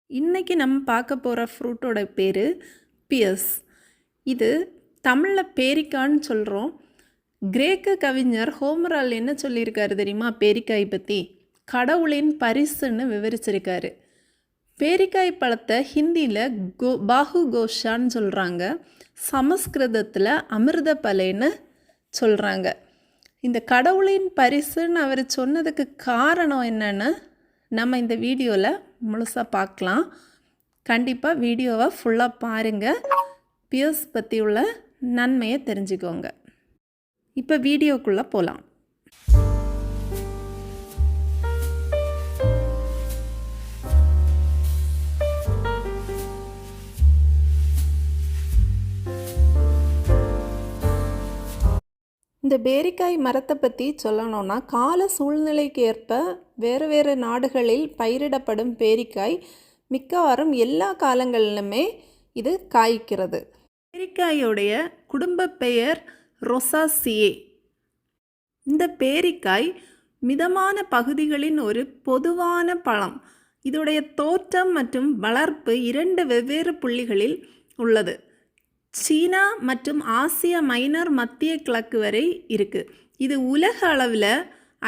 இன்றைக்கி நம்ம பார்க்க போகிற ஃப்ரூட்டோட பேர் பியர்ஸ். இது தமிழில் பேரிக்கான்னு சொல்கிறோம். கிரேக்க கவிஞர் ஹோமரால் என்ன சொல்லியிருக்காரு தெரியுமா? பேரிக்காய் பற்றி கடவுளின் பரிசுன்னு விவரிச்சிருக்காரு. பேரிக்காய் பழத்தை ஹிந்தியில் பாஹு கோஷான்னு சொல்கிறாங்க, சமஸ்கிருதத்தில் அமிர்த பலேன்னு சொல்கிறாங்க. இந்த கடவுளின் பரிசுன்னு அவர் சொன்னதுக்கு காரணம் என்னென்னு நம்ம இந்த வீடியோவில் முழுசாக பார்க்கலாம். கண்டிப்பாக வீடியோவை ஃபுல்லாக பாருங்கள், பியர்ஸ் பற்றி உள்ள நன்மையை தெரிஞ்சுக்கோங்க. இப்போ வீடியோக்குள்ளே போகலாம். இந்த பேரிக்காய் மரத்தை பற்றி சொல்லணும்னா, கால சூழ்நிலைக்கு ஏற்ப வேறு வேறு நாடுகளில் பயிரிடப்படும் பேரிக்காய் மிக்கவாறும் எல்லா காலங்களிலுமே இது காய்க்கிறது. பேரிக்காயோடைய குடும்ப பெயர் ரொசாசியே. இந்த பேரிக்காய் மிதமான பகுதிகளின் ஒரு பொதுவான பழம். இதோடைய தோற்றம் மற்றும் வளர்ப்பு 2 வெவ்வேறு புள்ளிகளில் உள்ளது. சீனா மற்றும் ஆசிய மைனர் மத்திய கிழக்கு வரை இருக்குது. இது உலக அளவில்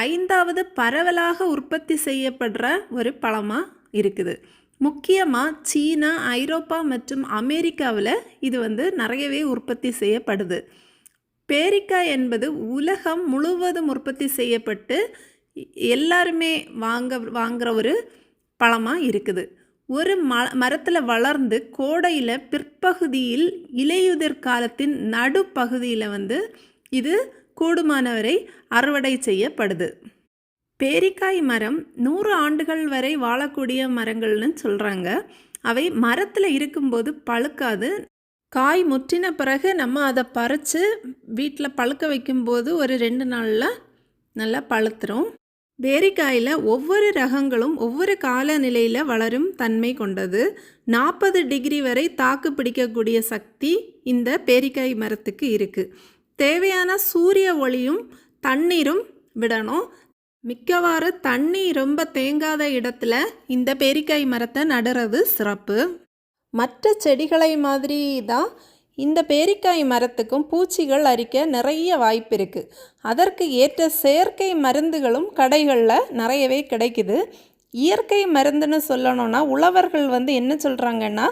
5வது பரவலாக உற்பத்தி செய்யப்படுற ஒரு பழமாக இருக்குது. முக்கியமாக சீனா, ஐரோப்பா மற்றும் அமெரிக்காவில் இது நிறையவே உற்பத்தி செய்யப்படுது. பேரிக்காய் என்பது உலகம் முழுவதும் உற்பத்தி செய்யப்பட்டு எல்லாருமே வாங்குகிற ஒரு பழமாக இருக்குது. ஒரு மரத்தில் வளர்ந்து கோடையில் பிற்பகுதியில் இலையுதிர் காலத்தின் நடுப்பகுதியில் இது கூடுமானவரை அறுவடை செய்யப்படுது. பேரிக்காய் மரம் 100 ஆண்டுகள் வரை வாழக்கூடிய மரங்கள்னு சொல்கிறாங்க. அவை மரத்தில் இருக்கும்போது பழுக்காது. காய் முற்றின பிறகு நம்ம அதை பறித்து வீட்டில் பழுக்க வைக்கும்போது ஒரு 2 நாளில் நல்லா பழுத்துரும். பேரிக்காயில் ஒவ்வொரு ரகங்களும் ஒவ்வொரு காலநிலையில் வளரும் தன்மை கொண்டது. 40 டிகிரி வரை தாக்கு பிடிக்கக்கூடிய சக்தி இந்த பேரிக்காய் மரத்துக்கு இருக்குது. தேவையான சூரிய ஒளியும் தண்ணீரும் விடணும். மிக்கவாறு தண்ணி ரொம்ப தேங்காத இடத்துல இந்த பேரிக்காய் மரத்தை நடுறது சிறப்பு. மற்ற செடிகளை மாதிரி தான் இந்த பேரிக்காய் மரத்துக்கும் பூச்சிகள் அரிக்க நிறைய வாய்ப்பு இருக்குது. அதற்கு ஏற்ற செயற்கை மருந்துகளும் கடைகளில் நிறையவே கிடைக்குது. இயற்கை மருந்துன்னு சொல்லணும்னா, உழவர்கள் என்ன சொல்கிறாங்கன்னா,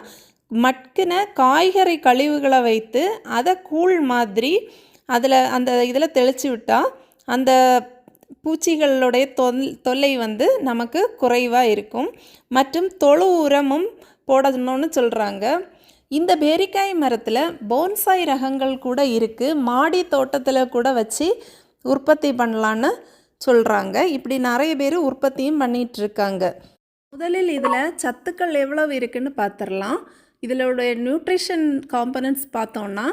மட்கின காய்கறி கழிவுகளை வைத்து அதை கூழ் மாதிரி அந்த இதில் தெளித்து விட்டால் அந்த பூச்சிகளுடைய தொல்லை நமக்கு குறைவாக இருக்கும். மற்றும் தொழு உரமும் போடணும்னு சொல்கிறாங்க. இந்த பேரிக்காய் மரத்தில் போன்சாய் ரகங்கள் கூட இருக்குது. மாடி தோட்டத்தில் கூட வச்சு உற்பத்தி பண்ணலான்னு சொல்கிறாங்க. இப்படி நிறைய பேர் உற்பத்தியும் பண்ணிகிட்ருக்காங்க. முதலில் இதில் சத்துக்கள் எவ்வளவு இருக்குதுன்னு பார்த்துடலாம். இதோடைய நியூட்ரிஷன் காம்பனன்ட்ஸ் பார்த்தோன்னா,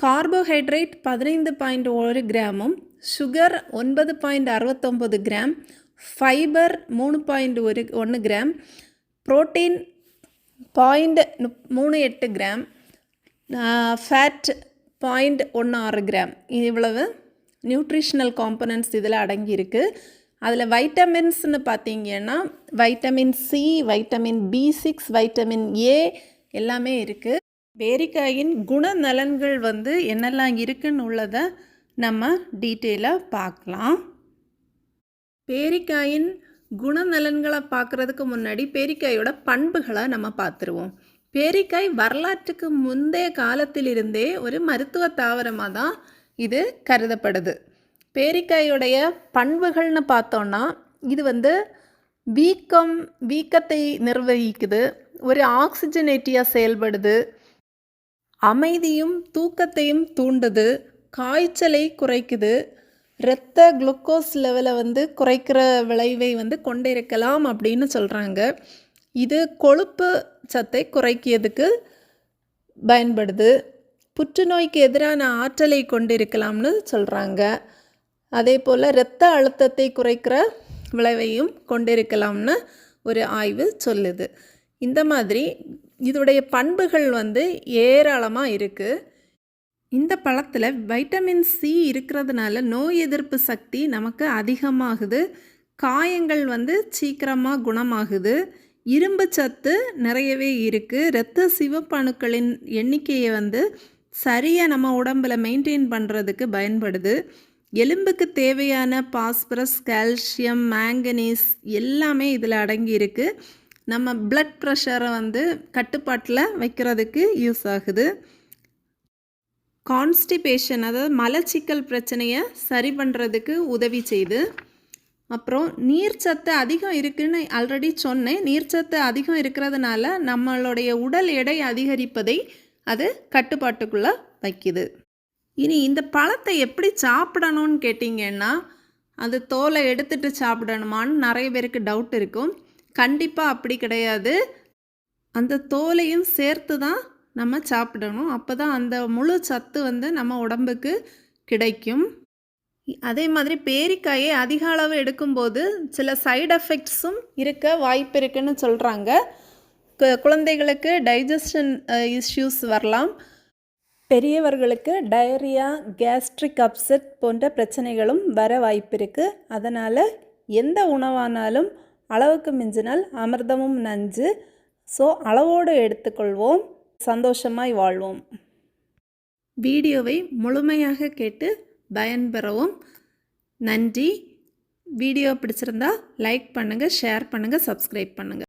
கார்போஹைட்ரேட் 15.1 கிராமும், sugar 9.69 gram, fibre 3.1 gram, protein 0.38 gram, fat 0.16 gram. இவ்வளவு நியூட்ரிஷனல் காம்பனன்ட்ஸ் இதில் அடங்கியிருக்கு. அதில் வைட்டமின்ஸ்னு பார்த்தீங்கன்னா vitamin C, vitamin B6, vitamin A எல்லாமே இருக்குது. பேரிக்காயின் குணநலன்கள் என்னெல்லாம் இருக்குன்னு உள்ளதை நம்ம டீட்டெயிலாக பார்க்கலாம். பேரிக்காயின் குணநலன்களை பார்க்குறதுக்கு முன்னாடி பேரிக்காயோட பண்புகளை நம்ம பார்த்துருவோம். பேரிக்காய் வரலாற்றுக்கு முந்தைய காலத்திலிருந்தே ஒரு மருத்துவ தாவரமாக தான் இது கருதப்படுது. பேரிக்காயோடைய பண்புகள்னு பார்த்தோன்னா, இது வீக்கத்தை நிர்வகிக்குது, ஒரு ஆக்சிஜனேட்டியாக செயல்படுது, அமைதியும் தூக்கத்தையும் தூண்டுது, காய்ச்சலை குறைக்குது, இரத்த குளுக்கோஸ் லெவலை குறைக்கிற விளைவை கொண்டிருக்கலாம் அப்படின்னு சொல்கிறாங்க. இது கொழுப்பு சத்தை குறைக்கிறதுக்கு பயன்படுது. புற்றுநோய்க்கு எதிரான ஆற்றலை கொண்டிருக்கலாம்னு சொல்கிறாங்க. அதே போல் இரத்த அழுத்தத்தை குறைக்கிற விளைவையும் கொண்டிருக்கலாம்னு ஒரு ஆய்வு சொல்லுது. இந்த மாதிரி இதோடைய பண்புகள் ஏராளமாக இருக்குது. இந்த பழத்தில் வைட்டமின் சி இருக்கிறதுனால நோய் எதிர்ப்பு சக்தி நமக்கு அதிகமாகுது. காயங்கள் சீக்கிரமாக குணமாகுது. இரும்பு சத்து நிறையவே இருக்குது. இரத்த சிவப்பணுக்களின் எண்ணிக்கையை வந்து சரியாக நம்ம உடம்பில் மெயின்டைன் பண்ணுறதுக்கு பயன்படுது. எலும்புக்கு தேவையான பாஸ்பரஸ், கால்சியம், மேங்கனீஸ் எல்லாமே இதில் அடங்கியிருக்கு. நம்ம பிளட் ப்ரெஷரை வந்து கட்டுப்பாட்டில் வைக்கிறதுக்கு யூஸ் ஆகுது. கான்ஸ்டிபேஷன், அதாவது மலச்சிக்கல் பிரச்சனையை சரி பண்ணுறதுக்கு உதவி செய்யுது. அப்புறம் நீர்ச்சத்து அதிகம் இருக்குன்னு ஆல்ரெடி சொன்னேன். நீர்ச்சத்து அதிகம் இருக்கிறதுனால நம்மளுடைய உடல் எடை அதிகரிப்பதை அது கட்டுப்பாட்டுக்குள்ளே வைக்குது. இனி இந்த பழத்தை எப்படி சாப்பிடணும்னு கேட்டிங்கன்னா, அது தோலை எடுத்துட்டு சாப்பிடணுமான்னு நிறைய பேருக்கு டவுட் இருக்கும். கண்டிப்பாக அப்படி கிடையாது. அந்த தோலையும் சேர்த்து தான் நம்ம சாப்பிடணும். அப்போ தான் அந்த முழு சத்து வந்து நம்ம உடம்புக்கு கிடைக்கும். அதே மாதிரி பேரிக்காயை அதிக அளவு எடுக்கும்போது சில சைடு எஃபெக்ட்ஸும் இருக்க வாய்ப்பு இருக்குன்னு சொல்கிறாங்க. குழந்தைகளுக்கு டைஜஷன் இஷ்யூஸ் வரலாம். பெரியவர்களுக்கு டயரியா, கேஸ்ட்ரிக் அப்செட் போன்ற பிரச்சனைகளும் வர வாய்ப்பு இருக்குது. அதனால் எந்த உணவானாலும் அளவுக்கு மிஞ்சினால் அமிர்தமும் நஞ்சு. ஸோ அளவோடு எடுத்துக்கொள்வோம், சந்தோஷமாய் வாழ்வோம். வீடியோவை முழுமையாக கேட்டு பயன்பெறவும். நன்றி. வீடியோ பிடிச்சிருந்தா லைக் பண்ணுங்கள், ஷேர் பண்ணுங்கள், சப்ஸ்கிரைப் பண்ணுங்கள்.